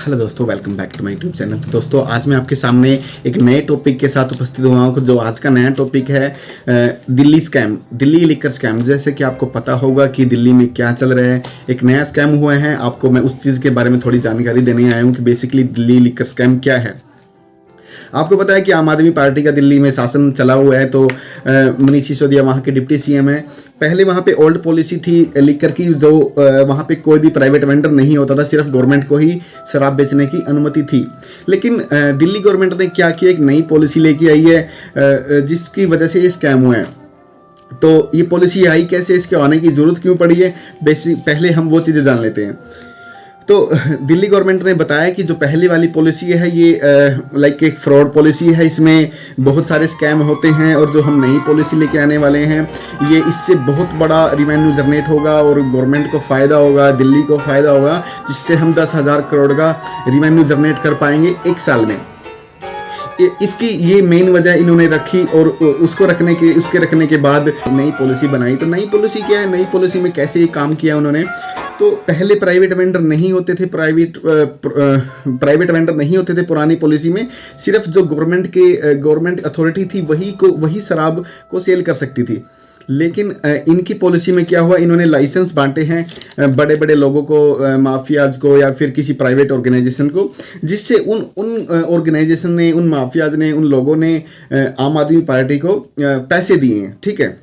Hello दोस्तों, welcome back to my YouTube channel. तो दोस्तों, आज मैं आपके सामने एक नए टॉपिक के साथ उपस्थित हुआ हूँ। जो आज का नया टॉपिक है Delhi scam, Delhi liquor scam. जैसे कि आपको पता होगा कि दिल्ली में क्या चल रहा है, एक नया स्कैम हुआ है। आपको मैं उस चीज़ के बारे में थोड़ी जानकारी देने आया हूँ कि बेसिकली दिल्ली लिकर स्कैम क्या है। आपको पता है कि आम आदमी पार्टी का दिल्ली में शासन चला हुआ है। तो मनीष सिसोदिया वहाँ के डिप्टी सीएम है। पहले वहाँ पे ओल्ड पॉलिसी थी लिकर की, जो वहाँ पे कोई भी प्राइवेट वेंडर नहीं होता था, सिर्फ गवर्नमेंट को ही शराब बेचने की अनुमति थी। लेकिन दिल्ली गवर्नमेंट ने क्या किया, एक नई पॉलिसी लेके आई है जिसकी वजह से ये स्कैम हुए हैं। तो ये पॉलिसी आई कैसे, इसके आने की ज़रूरत क्यों पड़ी है, पहले हम वो चीज़ें जान लेते हैं। तो दिल्ली गवर्नमेंट ने बताया कि जो पहली वाली पॉलिसी है ये लाइक एक फ्रॉड पॉलिसी है, इसमें बहुत सारे स्कैम होते हैं। और जो हम नई पॉलिसी लेके आने वाले हैं, ये इससे बहुत बड़ा रिवेन्यू जनरेट होगा और गवर्नमेंट को फ़ायदा होगा, दिल्ली को फ़ायदा होगा, जिससे हम 10,000 करोड़ का रिवेन्यू जनरेट कर पाएंगे एक साल में। इसकी ये मेन वजह इन्होंने रखी और उसके रखने के बाद नई पॉलिसी बनाई। तो नई पॉलिसी क्या है, नई पॉलिसी में कैसे ये काम किया उन्होंने। तो पहले प्राइवेट वेंडर नहीं होते थे, प्राइवेट वेंडर नहीं होते थे पुरानी पॉलिसी में। सिर्फ जो गवर्नमेंट अथॉरिटी थी वही शराब को सेल कर सकती थी। लेकिन इनकी पॉलिसी में क्या हुआ, इन्होंने लाइसेंस बांटे हैं बड़े बड़े लोगों को, माफियाज को या फिर किसी प्राइवेट ऑर्गेनाइजेशन को, जिससे उन ऑर्गेनाइजेशन ने, उन माफियाज ने, उन लोगों ने आम आदमी पार्टी को पैसे दिए हैं। ठीक है,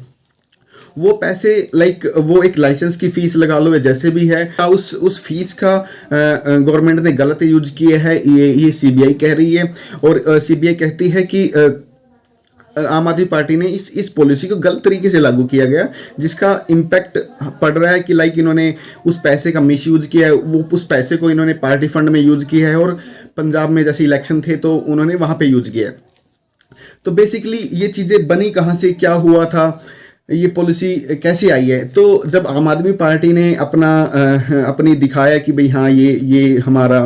वो पैसे वो एक लाइसेंस की फीस लगा लो या जैसे भी है, उस फीस का गवर्नमेंट ने गलत यूज किया है, ये सीबीआई कह रही है। और सीबीआई कहती है कि आम आदमी पार्टी ने इस पॉलिसी को गलत तरीके से लागू किया गया, जिसका इम्पैक्ट पड़ रहा है कि इन्होंने उस पैसे का मिसयूज किया है। वो उस पैसे को इन्होंने पार्टी फंड में यूज किया है और पंजाब में जैसे इलेक्शन थे तो उन्होंने वहाँ पे यूज किया है। तो बेसिकली ये चीज़ें बनी कहाँ से, क्या हुआ था, ये पॉलिसी कैसे आई है। तो जब आम आदमी पार्टी ने अपनी दिखाया कि भाई हाँ ये हमारा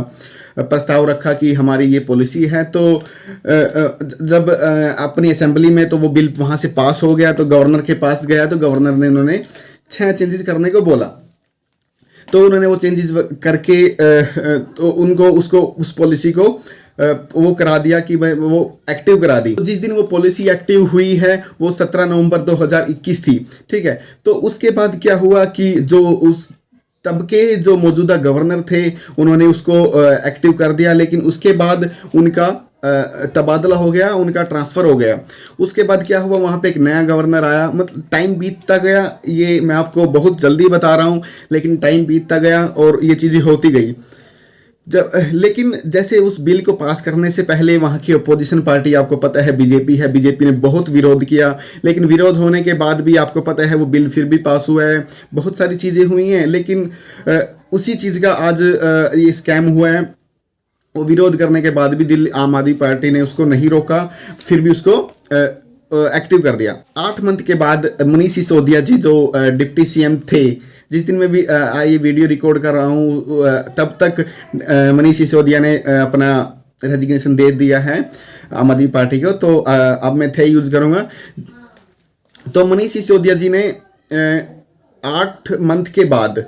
प्रस्ताव रखा कि हमारी ये पॉलिसी है, तो जब अपनी असेंबली में तो वो बिल वहाँ से पास हो गया, तो गवर्नर के पास गया, तो गवर्नर ने उन्होंने 6 चेंजेस करने को बोला। तो उन्होंने वो चेंजेस करके तो उनको उस पॉलिसी को वो करा दिया कि वो एक्टिव करा दी। जिस दिन वो पॉलिसी एक्टिव हुई है वो 17 नवंबर 2021 थी। ठीक है, तो उसके बाद क्या हुआ कि तब के जो मौजूदा गवर्नर थे उन्होंने उसको एक्टिव कर दिया, लेकिन उसके बाद उनका तबादला हो गया, उनका ट्रांसफ़र हो गया। उसके बाद क्या हुआ, वहाँ पे एक नया गवर्नर आया। मतलब टाइम बीतता गया, ये मैं आपको बहुत जल्दी बता रहा हूँ, लेकिन टाइम बीतता गया और ये चीज़ें होती गई। लेकिन जैसे उस बिल को पास करने से पहले वहाँ की अपोजिशन पार्टी, आपको पता है बीजेपी है, बीजेपी ने बहुत विरोध किया। लेकिन विरोध होने के बाद भी आपको पता है वो बिल फिर भी पास हुआ है, बहुत सारी चीज़ें हुई हैं। लेकिन उसी चीज़ का आज ये स्कैम हुआ है। वो विरोध करने के बाद भी दिल्ली आम आदमी पार्टी ने उसको नहीं रोका, फिर भी उसको एक्टिव कर दिया। 8 मंथ के बाद मनीष सिसोदिया जी जो डिप्टी सीएम थे, जिस दिन मैं भी ये वीडियो रिकॉर्ड कर रहा हूँ, तब तक मनीष सिसोदिया ने अपना रेजिग्नेशन दे दिया है आम आदमी पार्टी को। तो अब मैं थे यूज करूँगा। तो मनीष सिसोदिया जी ने 8 मंथ के बाद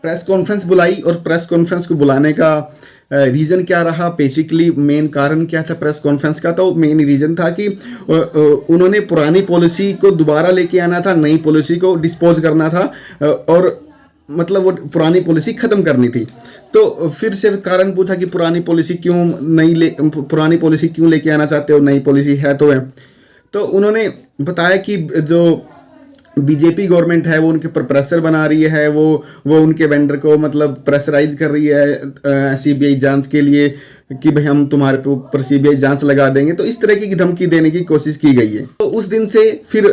प्रेस कॉन्फ्रेंस बुलाई। और प्रेस कॉन्फ्रेंस को बुलाने का रीज़न क्या रहा, बेसिकली मेन कारण क्या था प्रेस कॉन्फ्रेंस का, तो मेन रीज़न था कि उन्होंने पुरानी पॉलिसी को दोबारा लेके आना था, नई पॉलिसी को डिस्पोज करना था, और मतलब वो पुरानी पॉलिसी ख़त्म करनी थी। तो फिर से कारण पूछा कि पुरानी पॉलिसी क्यों लेके आना चाहते हो, नई पॉलिसी है तो है। तो उन्होंने बताया कि जो बीजेपी गवर्नमेंट है वो उनके ऊपर प्रेशर बना रही है, वो उनके वेंडर को मतलब प्रेशराइज कर रही है सीबीआई जांच के लिए कि भाई हम तुम्हारे ऊपर सीबीआई जांच लगा देंगे। तो इस तरह की धमकी देने की कोशिश की गई है। तो उस दिन से फिर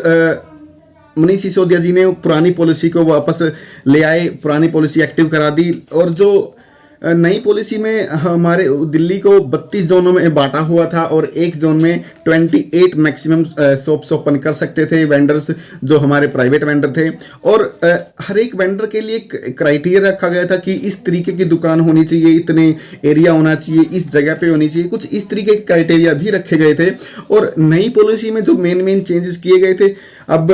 मनीष सिसोदिया जी ने पुरानी पॉलिसी को वापस ले आए, पुरानी पॉलिसी एक्टिव करा दी। और जो नई पॉलिसी में हमारे दिल्ली को 32 जोनों में बांटा हुआ था और एक जोन में 28 मैक्सिमम शॉप्स ओपन कर सकते थे वेंडर्स, जो हमारे प्राइवेट वेंडर थे। और हर एक वेंडर के लिए क्राइटेरिया रखा गया था कि इस तरीके की दुकान होनी चाहिए, इतने एरिया होना चाहिए, इस जगह पे होनी चाहिए, कुछ इस तरीके के क्राइटेरिया भी रखे गए थे। और नई पॉलिसी में जो मेन चेंजेस किए गए थे, अब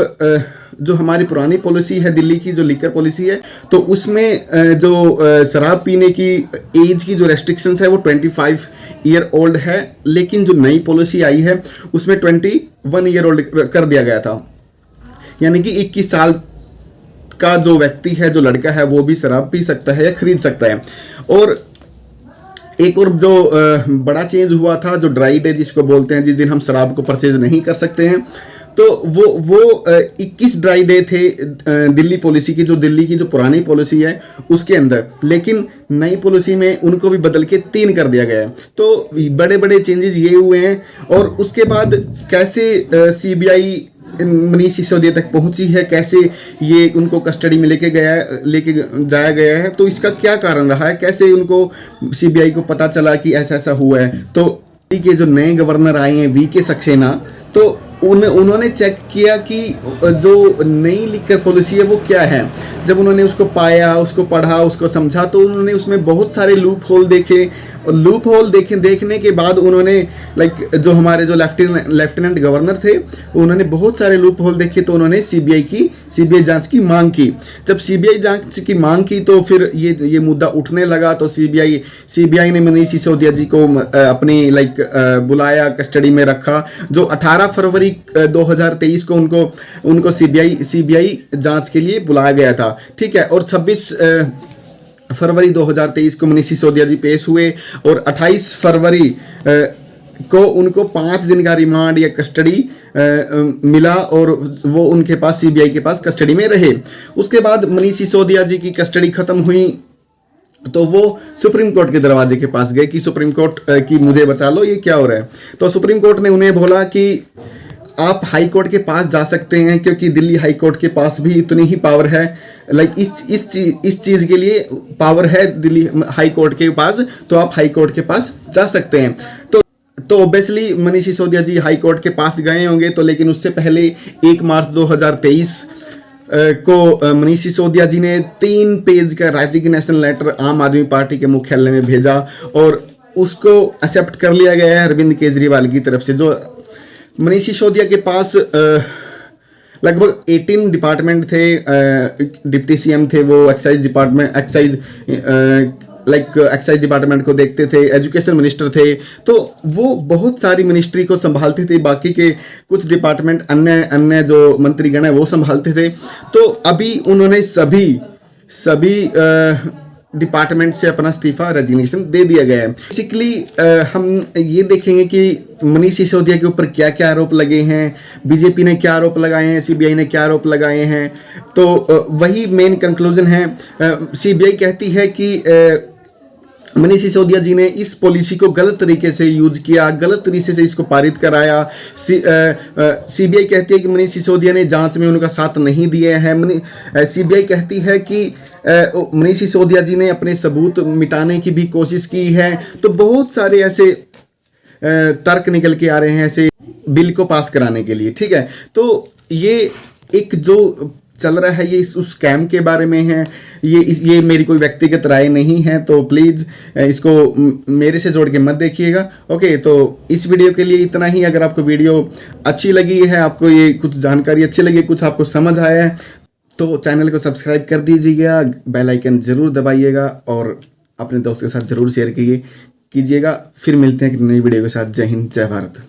जो हमारी पुरानी पॉलिसी है दिल्ली की, जो लिकर पॉलिसी है, तो उसमें जो शराब पीने की एज की जो रेस्ट्रिक्शंस है वो 25 ईयर ओल्ड है, लेकिन जो नई पॉलिसी आई है उसमें 21 ईयर ओल्ड कर दिया गया था। यानी कि 21 साल का जो व्यक्ति है, जो लड़का है, वो भी शराब पी सकता है या खरीद सकता है। और एक और जो बड़ा चेंज हुआ था, जो ड्राई डे जिसको बोलते हैं, जिस दिन हम शराब को परचेज नहीं कर सकते हैं, तो वो 21 ड्राई डे थे दिल्ली पॉलिसी की, जो दिल्ली की जो पुरानी पॉलिसी है उसके अंदर। लेकिन नई पॉलिसी में उनको भी बदल के 3 कर दिया गया है। तो बड़े बड़े चेंजेस ये हुए हैं। और उसके बाद कैसे सीबीआई मनीष सिसोदिया तक पहुंची है, कैसे ये उनको कस्टडी में लेके जाया गया है, तो इसका क्या कारण रहा है, कैसे उनको सीबीआई को पता चला कि ऐसा ऐसा हुआ है। तो के जो नए गवर्नर आए हैं वीके सक्सेना, तो उन्होंने चेक किया कि जो नई लिकर पॉलिसी है वो क्या है। जब उन्होंने उसको पाया, उसको पढ़ा, उसको समझा, तो उन्होंने उसमें बहुत सारे लूप होल देखे। और लूप होल देखने के बाद उन्होंने जो हमारे जो लेफ्टिनेंट गवर्नर थे, उन्होंने बहुत सारे लूप होल देखे। तो उन्होंने सीबीआई जांच की मांग की। जब सीबीआई जांच की मांग की तो फिर ये मुद्दा उठने लगा। तो सीबीआई ने मनीष सिसोदिया जी को अपनी बुलाया, कस्टडी में रखा। जो 18 फरवरी 2023 को उनको सीबीआई जांच के लिए बुलाया गया था, ठीक है। और 26 फरवरी 2023 को मनीष सिसोदिया जी पेश हुए और 28 फरवरी को उनको 5 दिन का रिमांड या कस्टडी मिला और वो उनके पास, सीबीआई के पास कस्टडी में रहे। उसके बाद मनीष सिसोदिया जी की कस्टडी खत्म हुई तो वो सुप्रीम कोर्ट के दरवाजे के पास गए कि सुप्रीम कोर्ट की मुझे बचा लो, ये क्या हो रहा है। तो सुप्रीम कोर्ट ने उन्हें बोला कि आप हाई कोर्ट के पास जा सकते हैं, क्योंकि दिल्ली हाई कोर्ट के पास भी इतनी ही पावर है, इस चीज़ के लिए पावर है दिल्ली हाई कोर्ट के पास, तो आप हाई कोर्ट के पास जा सकते हैं। तो ऑब्वियसली मनीष सिसोदिया जी हाई कोर्ट के पास गए होंगे। तो लेकिन उससे पहले 1 मार्च 2023 को मनीष सिसोदिया जी ने 3 पेज का रेजिग्नेशन लेटर आम आदमी पार्टी के मुख्यालय में भेजा और उसको एक्सेप्ट कर लिया गया है अरविंद केजरीवाल की तरफ से। जो मनीष सिसोदिया के पास लगभग 18 डिपार्टमेंट थे, डिप्टी सीएम थे वो, एक्साइज डिपार्टमेंट को देखते थे, एजुकेशन मिनिस्टर थे, तो वो बहुत सारी मिनिस्ट्री को संभालते थे। बाकी के कुछ डिपार्टमेंट अन्य जो मंत्रीगण है वो संभालते थे। तो अभी उन्होंने सभी डिपार्टमेंट से अपना इस्तीफा, रेजिग्नेशन दे दिया गया है। बेसिकली हम ये देखेंगे कि मनीष सिसोदिया के ऊपर क्या क्या आरोप लगे हैं, बीजेपी ने क्या आरोप लगाए हैं, सीबीआई ने क्या आरोप लगाए हैं। तो वही मेन कंक्लूजन है। सीबीआई कहती है कि मनीष सिसोदिया जी ने इस पॉलिसी को गलत तरीके से यूज किया, गलत तरीके से इसको पारित कराया। सीबीआई कहती है कि मनीष सिसोदिया ने जांच में उनका साथ नहीं दिया है। सीबीआई कहती है कि मनीष सिसोदिया जी ने अपने सबूत मिटाने की भी कोशिश की है। तो बहुत सारे ऐसे तर्क निकल के आ रहे हैं ऐसे बिल को पास कराने के लिए, ठीक है। तो ये एक जो चल रहा है ये उस स्कैम के बारे में है। ये मेरी कोई व्यक्तिगत राय नहीं है, तो प्लीज़ इसको मेरे से जोड़ के मत देखिएगा। ओके, तो इस वीडियो के लिए इतना ही। अगर आपको वीडियो अच्छी लगी है, आपको ये कुछ जानकारी अच्छी लगी, कुछ आपको समझ आया है, तो चैनल को सब्सक्राइब कर दीजिएगा, बेल आइकन ज़रूर दबाइएगा और अपने दोस्त के साथ ज़रूर शेयर कीजिएगा। फिर मिलते हैं एक नई वीडियो के साथ। जय हिंद, जय भारत।